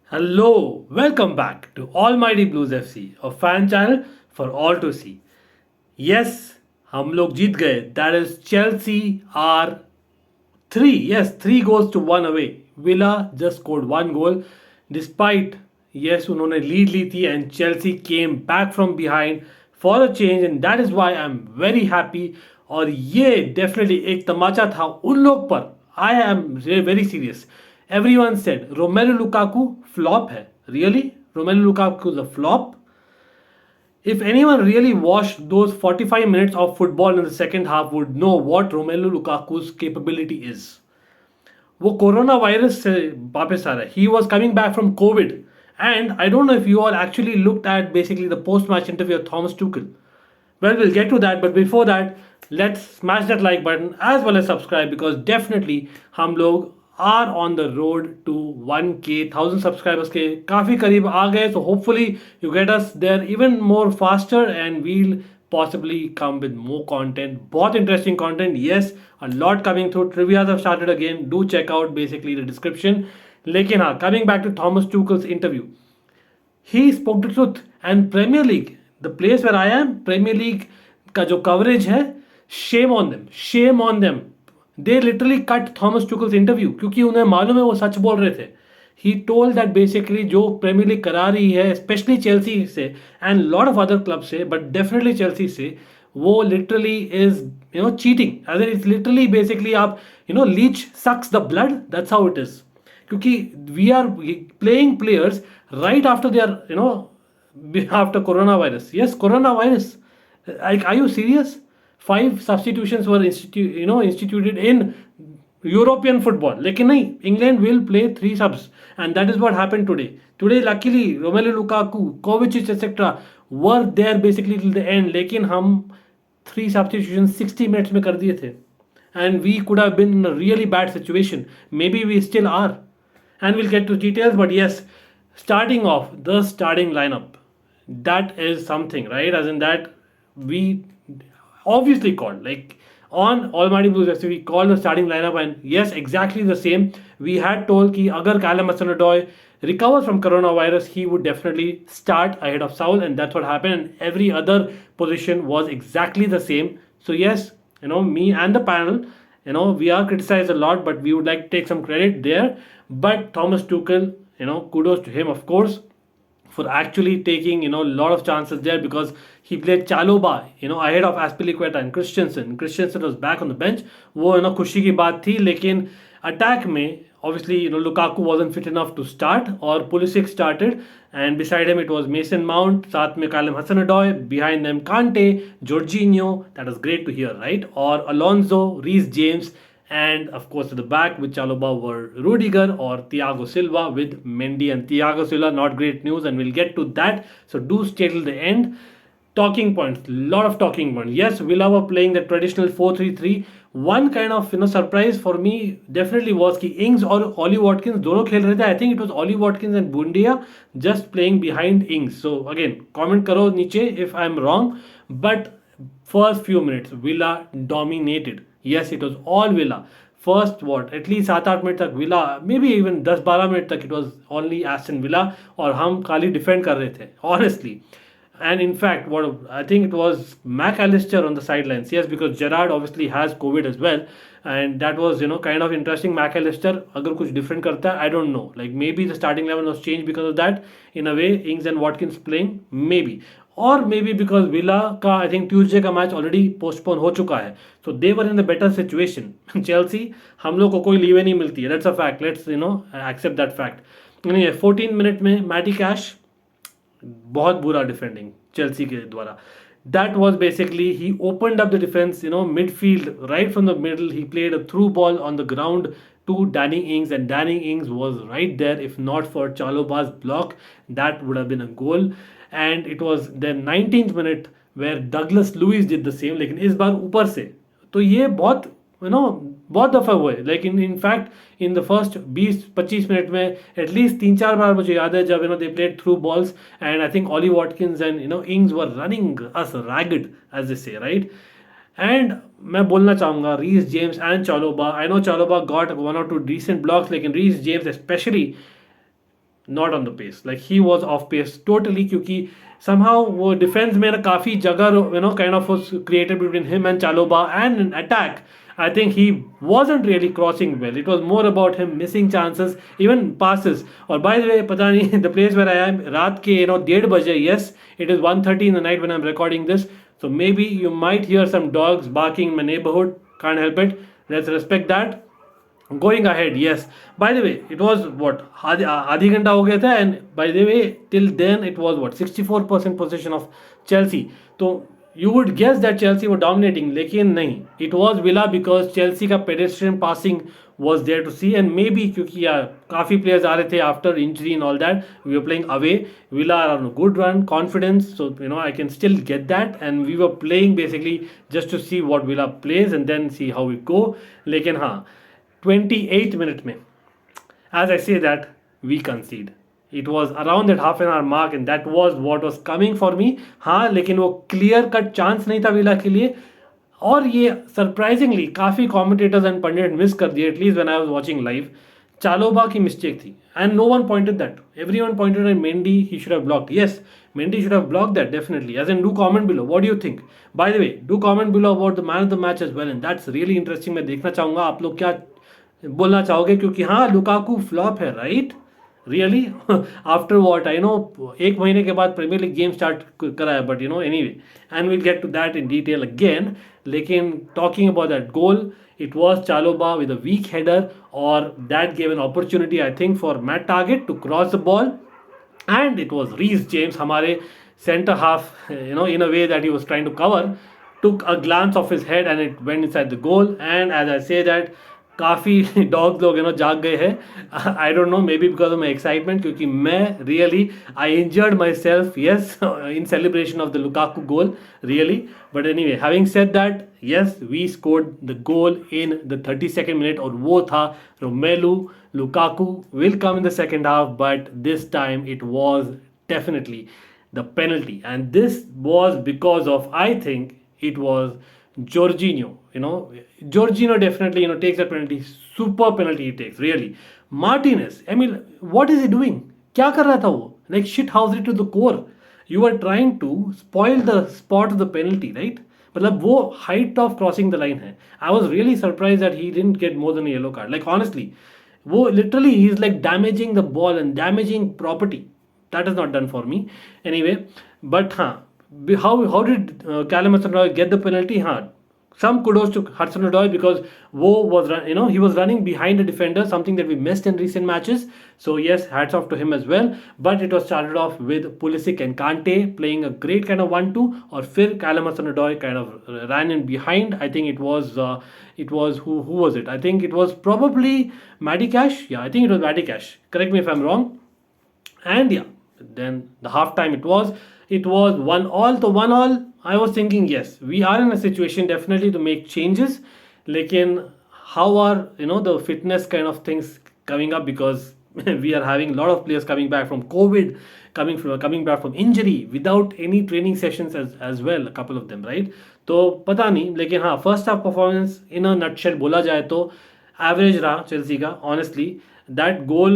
Hello, welcome back to Almighty Blues FC, a fan channel for all to see. Yes, हम लोग जीत गए. That is Chelsea are three. Yes, 3 goals to one away. Villa just scored one goal, despite yes उन्होंने lead ली थी and Chelsea came back from behind for a change and that is why I'm very happy. और ये definitely एक तमाचा था उन लोग पर. I am very serious. Everyone said Romelu Lukaku flop है. Really? Romelu Lukaku is a flop? If anyone really watched those 45 minutes of football in the second half would know what Romelu Lukaku's capability is. वो corona virus से वापस आ रहा है. He was coming back from COVID. And I don't know if you all actually looked at basically the post-match interview of Thomas Tuchel. Well, we'll get to that, but before that, let's smash that like button as well as subscribe because definitely हम लोग are on the road to 1k 1000 subscribers के काफ़ी करीब आ गए. So hopefully you get us there even more faster and we'll possibly come with more content. बहुत interesting content. Yes, a lot coming through. Trivias have started again. Do check out basically the description. लेकिन हाँ, coming back to Thomas Tuchel's interview. He spoke the truth. And Premier League, the place where I am, Premier League का जो coverage है, shame on them. Shame on them. They literally cut Thomas Tuchel's interview क्योंकि उन्हें मालूम है वो सच बोल रहे थे. He told that basically जो Premier League करा रही है, especially Chelsea से and lot of other clubs से, but definitely Chelsea से, वो literally is cheating. As in it's literally basically आप leech sucks the blood. That's how it is. क्योंकि we are playing players right after they are after coronavirus. Yes, coronavirus. Like, are you serious? 5 substitutions were instituted in European football. लेकिन नहीं, England will play 3 subs and that is what happened today. Today luckily Romelu Lukaku, Kovacic etc. were there basically till the end. लेकिन हम 3 substitutions 60 minutes में कर दिए थे. And we could have been in a really bad situation. Maybe we still are. And we'll get to details, but yes, starting off, the starting lineup. That is something, right? As in that we obviously called, like on Almighty Blues FC, we called the starting lineup, and yes, exactly the same. We had told कि अगर Callum Hudson-Odoi recovers from coronavirus, he would definitely start ahead of Saul, and that's what happened. And every other position was exactly the same. So yes, me and the panel, we are criticized a lot, but we would like to take some credit there. But Thomas Tuchel, kudos to him, of course, for actually taking a lot of chances there because he played Chalobah ahead of Azpilicueta and Christensen. Christensen was back on the bench. वो खुशी की बात थी, लेकिन attack में obviously Lukaku wasn't fit enough to start or Pulisic started and beside him it was Mason Mount, साथ में Callum Hudson-Odoi, behind them Kante, Jorginho. That was great to hear, right? Or Alonso, Reece James, and of course at the back with Chalobah were Rudiger or Thiago Silva with Mendy and Thiago Silva. Not great news and we'll get to that. So do stay till the end. Talking points, lot of talking points. Yes, Villa were playing the traditional 4-3-3. One kind of surprise for me definitely was कि Ings और Ollie Watkins दोनों खेल रहे थे. I think it was Ollie Watkins and Bundia just playing behind Ings. So again, comment करो नीचे if I'm wrong. But first few minutes, Villa dominated. Yes, it was all Villa. First at least 7-8 minute तक Villa, maybe even 10-12 minute तक it was only Aston Villa और हम खाली defend कर रहे थे, honestly. And in fact, what I think it was McAllister on the sidelines. Yes, because Gerrard obviously has COVID as well, and that was kind of interesting. McAllister अगर कुछ different करता है, I don't know. Like maybe the starting 11 was changed because of that. In a way, Ings and Watkins playing, maybe. Or maybe because Villa का I think Tuesday का match already postponed हो चुका है. So they were in the better situation. Chelsea, हम लोग को कोई leave नहीं मिलती है. That's a fact. Let's accept that fact. 14 minute में Matty Cash बहुत बुरा डिफेंडिंग चेल्सी के द्वारा. That was basically he opened up the defense, midfield right from the middle. He played a through ball on the ground to Danny Ings and Danny Ings was right there. If not for Chalobah's block, that would have been a goal. And it was the 19th minute where Douglas Luiz did the same, लेकिन इस बार ऊपर से. तो ये बहुत बहुत दफ़ा हुए. Like in fact in the first 20-25 minute में एटलीस्ट 3-4 बार मुझे याद है जब they played through balls and I think Ollie Watkins and Ings were running us ragged as they say, right. And मैं बोलना चाहूँगा Reece James and Chalobah. I know Chalobah got 1 or 2 decent blocks, लेकिन Reece James specially not on the pace. Like he was off pace totally क्योंकि somehow वो defense में ना काफी जगह kind of was created between him and Chaloba, and in attack I think he wasn't really crossing well. It was more about him missing chances, even passes. और by the way, पता नहीं the place where I am रात के 1:30 बजे, yes, it is 1:30 in the night when I'm recording this. So maybe you might hear some dogs barking in my neighborhood. Can't help it. Let's respect that. Going ahead, yes. By the way, it was what आधी घंटा हो गया था, and by the way, till then it was what 64% possession of Chelsea. तो you would guess that Chelsea were dominating, लेकिन नहीं. It was Villa because Chelsea का pedestrian passing was there to see, and maybe क्योंकि काफी players आ रहे थे after injury and all that. We were playing away. Villa are on a good run, confidence. So I can still get that, and we were playing basically just to see what Villa plays and then see how we go. लेकिन हाँ, 28 minute में, as I say that, we concede. It was around that half an hour mark, and that was what was coming for me. हाँ, लेकिन वो clear cut chance नहीं था villa के लिए, और ये surprisingly काफ़ी commentators and pundit miss कर दिए, at least when I was watching live. Chaloba की mistake थी, and no one pointed that. Everyone pointed at Mendy, he should have blocked. Yes, Mendy should have blocked that, definitely. As in, do comment below. What do you think? By the way, do comment below about the man of the match as well, and that's really interesting. मैं देखना चाहूँगा आप लोग क्या बोलना चाहोगे, क्योंकि हाँ लुकाकू फ्लॉप है, right? Really after what I know 1 महीने के बाद प्रीमियर लीग गेम स्टार्ट करा है, but anyway, and will get to that in detail again. लेकिन talking about that goal, it was Chaloba with a weak header, or that gave an opportunity I think for Matt Target to cross the ball, and it was Reece James, हमारे center half, in a way that he was trying to cover, took a glance of his head and it went inside the goal. And as I say that, काफ़ी dogs लोग जाग गए हैं. I don't know, maybe because of my excitement, क्योंकि मैं really I injured myself, yes, in celebration of the Lukaku goal, really. But anyway, having said that, yes, we scored the goal in the 32nd minute, और वो था Romelu Lukaku. Will come in the second half, but this time it was definitely the penalty, and this was because of, I think it was Jorginho. Jorginho definitely takes that penalty. Super penalty he takes, really. Martinez, I mean, what is he doing? क्या कर रहा था वो? Like shit house it to the core. You were trying to spoil the spot of the penalty, right? मतलब वो height of crossing the line है. I was really surprised that he didn't get more than a yellow card. Like honestly, वो literally he's like damaging the ball and damaging property. That is not done for me. Anyway, but how did Callum Hudson-Odoi get the penalty? Some kudos to Hudson-Odoi, because Wo was he was running behind the defender, something that we missed in recent matches. So yes, hats off to him as well. But it was started off with Pulisic and Kante playing a great kind of 1-2, or फिर Callum Hudson-Odoi kind of ran in behind. I think it was who was it? I think it was probably Matty Cash. Yeah, I think it was Matty Cash. Correct me if I'm wrong. And yeah, then the halftime it was 1-1. So 1-1, I was thinking, yes, we are in a situation definitely to make changes. Lekin how are the fitness kind of things coming up, because we are having a lot of players coming back from COVID, coming back from injury without any training sessions as well, a couple of them, right? तो पता नहीं, लेकिन हाँ, first half performance in a nutshell बोला जाए तो average रहा Chelsea का, honestly. That goal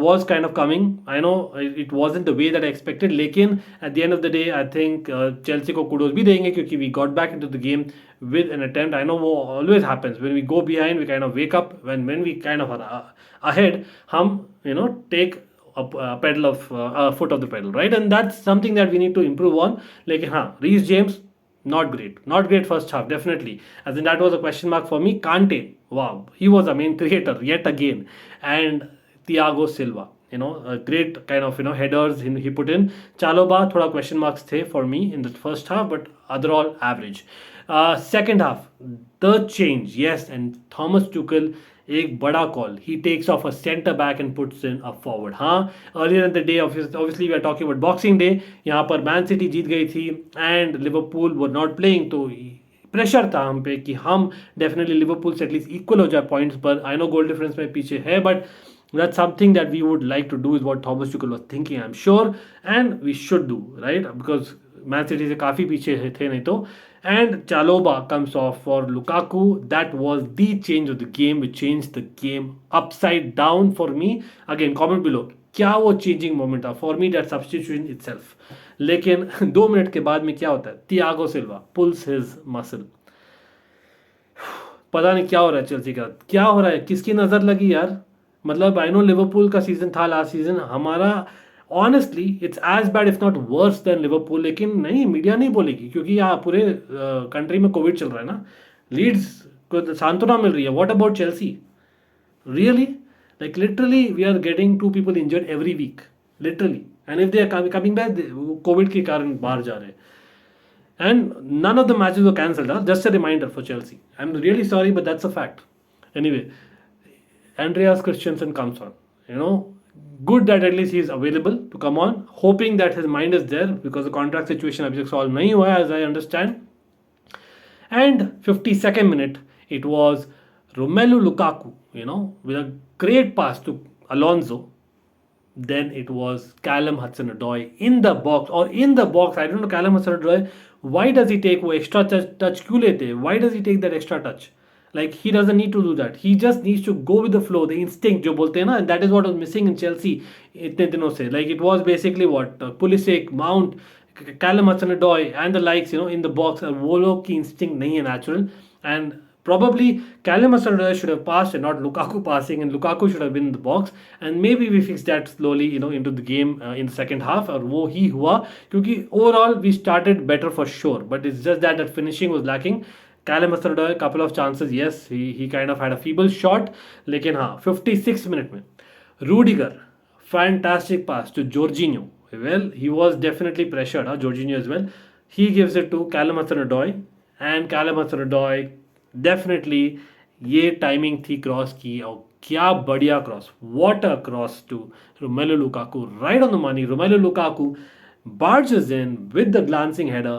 was kind of coming. I know it wasn't the way that I expected, लेकिन at the end of the day, I think Chelsea को kudos भी देंगे, क्योंकि we got back into the game with an attempt. I know वो always happens when we go behind, we kind of wake up. When we kind of are ahead, हम take a pedal of a foot of the pedal, right? And that's something that we need to improve on. लेकिन हाँ, Reece James, not great first half, definitely. As in, that was a question mark for me. Kante, wow, he was a main creator yet again. And Thiago Silva, a great kind of headers he put in. Chaloba, thoda question marks the for me in the first half, but overall average. Second half, the change, yes, and Thomas Tuchel, एक बड़ा call, he takes off a centre back and puts in a forward. Earlier in the day, obviously we are talking about Boxing Day, यहाँ पर ManCity जीत गई थी and Liverpool were not playing, तो pressure था हम पे कि हम डेफिनेटली लिवरपूल से एटलीस्ट इक्वल हो जाए पॉइंट्स पर. आई नो गोल डिफरेंस में पीछे है, but that's something that we would like to do, is what Thomas Tuchel was thinking, I'm sure, and we should do, right? Because Man City से काफ़ी पीछे थे नहीं तो. And Chaloba comes off for Lukaku. That was the change of the game, which changed the game upside down for me. Again, comment below. क्या वो changing moment था for me that substitution itself. लेकिन 2 minute के बाद में क्या होता है, Thiago Silva pulls his muscle. पता नहीं क्या हो रहा है चेल्सी का, क्या हो रहा है, किसकी नज़र लगी यार. मतलब आई नो लिवरपूल का सीजन था लास्ट सीजन, हमारा honestly it's as bad if not worse than Liverpool. लेकिन नहीं, मीडिया नहीं बोलेगी क्योंकि यहाँ पूरे कंट्री में कोविड चल रहा है ना. लीड्स को सांत्वना मिल रही है. What about Chelsea? Really, like literally we are getting 2 people injured every week literally. And if they are coming back, covid के कारण बाहर जा रहे हैं. And none of the matches were cancelled. Huh? Just a reminder for Chelsea. I'm really sorry, but that's a fact. Anyway, Andreas Christensen comes on. Good that at least he is available to come on. Hoping that his mind is there because the contract situation abhi tak solve nahi hua, as I understand. And 52nd minute, it was Romelu Lukaku, with a great pass to Alonso. Then it was Callum Hudson-Odoi in the box. I don't know, Callum Hudson-Odoi, why does he take वो extra touch क्यों लेते हैं? Why does he take that extra touch? Like, he doesn't need to do that. He just needs to go with the flow, the instinct जो बोलते हैं ना. And that is what was missing in Chelsea इतने दिनों से. Like, it was basically what Pulisic, Mount, Callum Hudson-Odoi and the likes, in the box. वो लोग की instinct नहीं है natural. And probably Callum Hudson-Odoi should have passed and not Lukaku passing, and Lukaku should have been in the box. And maybe we fix that slowly, into the game in the second half. और वो ही हुआ क्योंकि overall we started better for sure, but it's just that finishing was lacking. Callum Hudson-Odoi, couple of chances, yes, he kind of had a feeble shot. लेकिन हाँ, 56 minute में Rudiger, fantastic pass to Jorginho. Well, he was definitely pressured, Jorginho as well. He gives it to Callum Hudson-Odoi, and Callum Hudson-Odoi definitely ये timing थी cross की, और क्या बढ़िया cross. What a cross to Romelu Lukaku, right on the money. Romelu Lukaku barges in with the glancing header,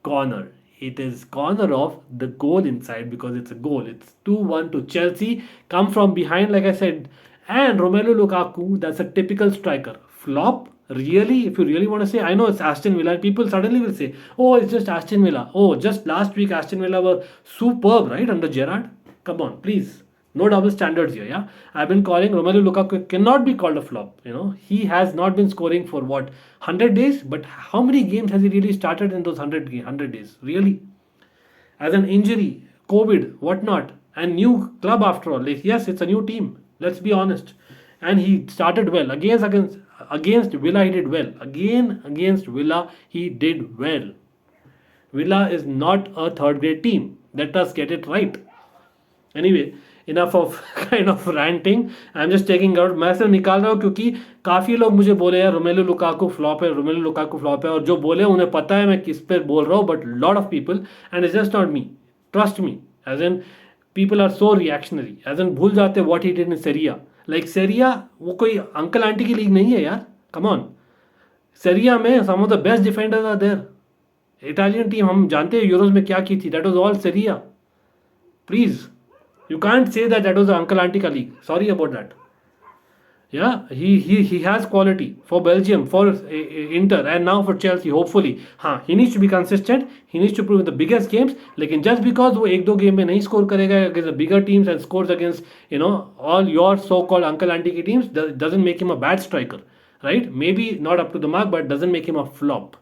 corner. It is corner of the goal inside because it's a goal. It's 2-1 to Chelsea. Come from behind, like I said. And Romelu Lukaku, that's a typical striker. Flop? Really? If you really want to say, I know it's Aston Villa. People suddenly will say, oh, it's just Aston Villa. Oh, just last week Aston Villa were superb, right, under Gerrard? Come on, please. No double standards here, yeah? I've been calling Romelu Lukaku cannot be called a flop, He has not been scoring for, 100 days? But how many games has he really started in those 100 days? Really? As an injury, COVID, whatnot, and new club after all. Like, yes, it's a new team. Let's be honest. And he started well. Against Villa, he did well. Against Villa, he did well. Villa is not a third-grade team. Let us get it right. Anyway, enough of kind of ranting. I'm just taking out. मैं सिर्फ निकाल रहा हूँ क्योंकि काफ़ी लोग मुझे बोले यार रोमेलो लुकाकू फ्लॉप है, रोमेलो लुकाकू फ्लॉप है, और जो बोले उन्हें पता है मैं किस पे बोल रहा हूँ. But lot of people, and it's just not me, trust me, as in people are so reactionary, as in भूल जाते what he did in Serie A. Like Serie A वो कोई अंकल आंटी की लीग नहीं है यार. कम ऑन, सेरिया में some of the best defenders are there. Italian team हम जानते हैं यूरोज में क्या की थी. That was all Serie A. Please, you can't say that was the uncle auntie league. Sorry about that. Yeah, he has quality for Belgium, for Inter, and now for Chelsea. Hopefully, he needs to be consistent. He needs to prove in the biggest games. लेकिन just because वो 1-2 game में नहीं score करेगा against the bigger teams and scores against all your so-called uncle auntie की teams doesn't make him a bad striker, right? Maybe not up to the mark, but doesn't make him a flop.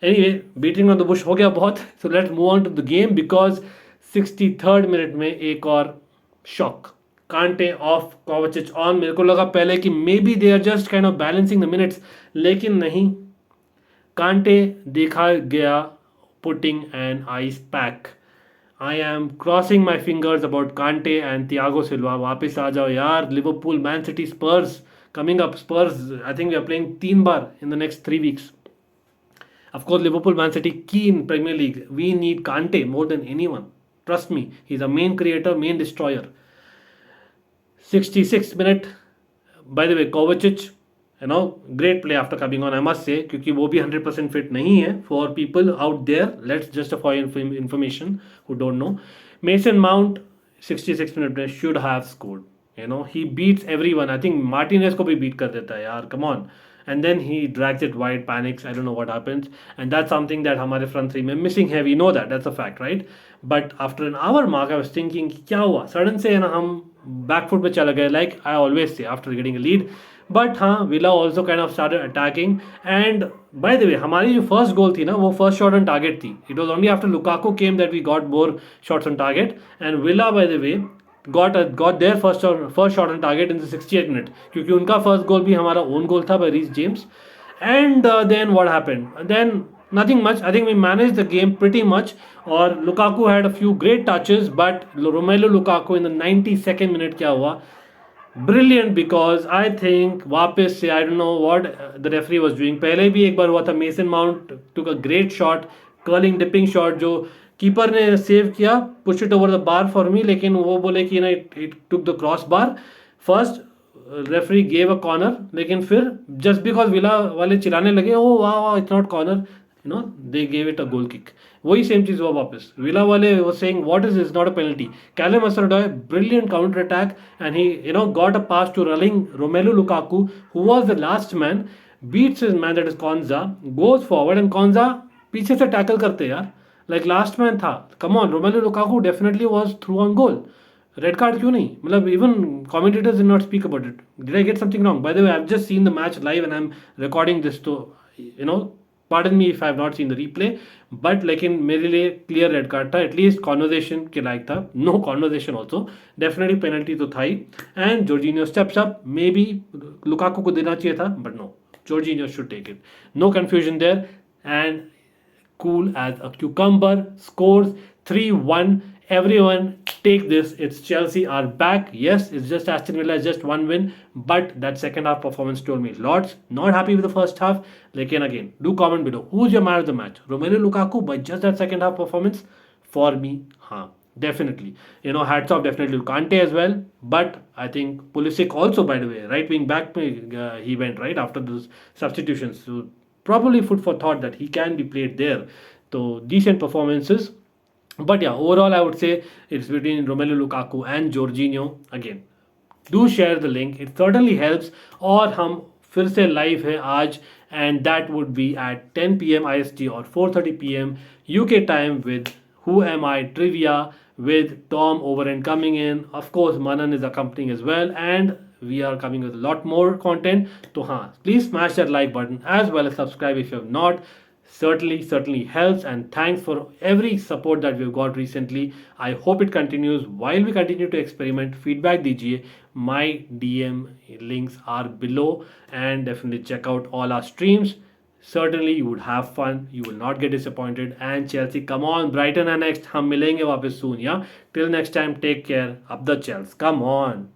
Anyway, beating on the bush हो गया बहुत. So let's move on to the game because 63rd minute में एक और shock. कांटे of, कोवाचिच on. मेरे को लगा पहले कि maybe they are just kind of balancing the minutes, लेकिन नहीं. कांटे देखा गया putting an ice pack. I am crossing my fingers about Kante and Thiago Silva. वापस आ जाओ यार. Liverpool, Man City, Spurs coming up. Spurs I think we are playing 3 बार in the next 3 weeks. Of course, Liverpool, Man City key in Premier League. We need Kante more than anyone. Trust me, he's a main creator, main destroyer. 66th minute. By the way, Kovacic, great play after coming on, I must say, क्योंकि वो भी 100% fit नहीं है. For people out there, let's just for information who don't know, Mason Mount 66th minute should have scored. He beats everyone. I think Martinez को भी beat कर देता है यार. Come on. And then he drags it wide, panics. I don't know what happens. And that's something that हमारे front three में missing है. We know that. That's a fact, right? But after an hour mark, I was thinking, क्या हुआ? Sudden से हम back foot पे चला गए. Like I always say, after getting a lead, But हाँ, Villa also kind of started attacking. And by the way, हमारी जो first goal थी ना, वो first shot on target थी. It was only after Lukaku came that we got more shots on target. And Villa, by the way, got their first shot on target in the 68th minute, क्योंकि उनका first goal भी हमारा own goal था by Reece James. And then what happened? Then nothing much. I think we managed the game pretty much. Or Lukaku had a few great touches, but Romelu Lukaku in the 92nd minute क्या हुआ? Brilliant, because I think वापस से I don't know what the referee was doing. पहले भी एक बार हुआ था, Mason Mount took a great shot, curling dipping shot जो कीपर ने सेव किया, push it over the bar for me, लेकिन वो बोले कि ना it took the cross bar. First referee gave a corner, लेकिन फिर जस्ट बिकॉज विला वाले चिल्लाने लगे, ओ वाह it's not corner, you know, they gave it a goal kick. वही सेम चीज हुआ वापस. विला वाले वो saying what is this, not a penalty. Callum Hudson-Odoi, brilliant counter attack, and he got a pass to running Romelu Lukaku, who was the last man, beats his man, that is Konza, goes forward, and Konza पीछे से tackle करते यार, like last man था. Come on, Romelu Lukaku definitely was through on goal. Red card क्यों नहीं, मतलब even commentators did not speak about it. Did I get something wrong? By the way, I have just seen the match live and I am recording this, तो pardon me if I have not seen the replay, but लेकिन मेरे लिए clear red card था, at least conversation के लायक था. No conversation also, definitely penalty तो था ही. And Jorginho steps up, maybe Lukaku को देना चाहिए था, but no, Jorginho should take it. No confusion there, and cool as a cucumber, scores 3-1. Everyone take this, it's Chelsea are back. Yes, it's just Aston Villa, just one win, but that second half performance told me lots. Not happy with the first half. Lekin again, do comment below, who's your man of the match, Romelu Lukaku by just that second half performance? For me, definitely, hats off definitely to Kante as well. But I think Pulisic also, by the way, right wing back, he went right after those substitutions, so probably food for thought that he can be played there. So decent performances. But yeah, overall I would say it's between Romelu Lukaku and Jorginho. Again, do share the link, it certainly helps. और हम फिर से live है आज, and that would be at 10 PM IST or 4:30 PM UK time with Who Am I Trivia with Tom over and coming in. Of course, Manan is accompanying as well, and we are coming with a lot more content. So please smash that like button as well as subscribe if you have not. Certainly helps, and thanks for every support that we've got recently. I hope it continues while we continue to experiment. Feedback dijiye, my DM links are below, and definitely check out all our streams. Certainly you would have fun, you will not get disappointed. And Chelsea, come on, Brighton are next. हम मिलेंगे वापस soon, yeah. Till next time, take care. Up the Chelsea, come on.